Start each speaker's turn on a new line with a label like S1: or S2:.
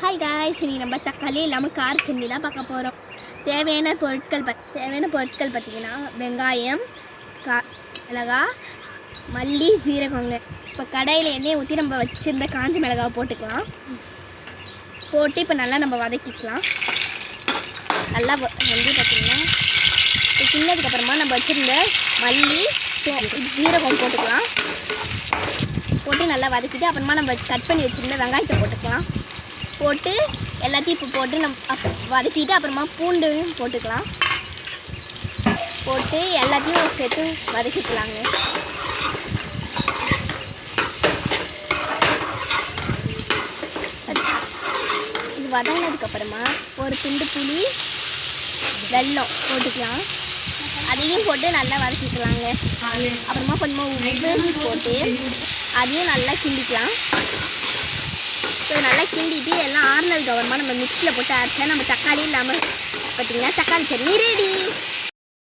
S1: Hi guys, இன்றைக்கி நம்ம தக்காளி இல்லாமல் கார சட்னி தான் பார்க்க போகிறோம். தேவையான பொருட்கள் பார்த்திங்கன்னா வெங்காயம், மிளகா, மல்லி, ஜீரகங்க. இப்போ கடையில் எண்ணெயை ஊற்றி நம்ம வச்சுருந்த காஞ்ச மிளகாவை போட்டுக்கலாம். போட்டு இப்போ நல்லா நம்ம வதக்கிக்கலாம். நல்லா வந்து பார்த்திங்கன்னா இப்போ சின்னதுக்கப்புறமா நம்ம வச்சுருந்த மல்லி, ஜீரகம் போட்டுக்கலாம். போட்டு நல்லா வதக்கிட்டு அப்புறமா நம்ம கட் பண்ணி வச்சுருந்த வெங்காயத்தை போட்டுக்கலாம். போட்டு எல்லாத்தையும் இப்போ போட்டு நம்ம வதக்கிட்டு அப்புறமா பூண்டையும் போட்டுக்கலாம். போட்டு எல்லாத்தையும் சேர்த்து வதக்கிக்கலாங்க. இது வதங்கினதுக்கப்புறமா ஒரு துண்டு புளி, வெல்லம் போட்டுக்கலாம். அதையும் போட்டு நல்லா வதக்கிக்கலாங்க. அப்புறமா கொஞ்சமாக உப்பு போட்டு அதையும் நல்லா கிண்டிக்கலாம். ஸோ நல்லா கிண்டிட்டு எல்லாம் ஆறுனதுக்கு அப்புறமா நம்ம மிக்ஸியில் போட்டு அரைச்சா நம்ம தக்காளி இல்லாமல் பார்த்திங்கன்னா தக்காளி சட்னி ரெடி.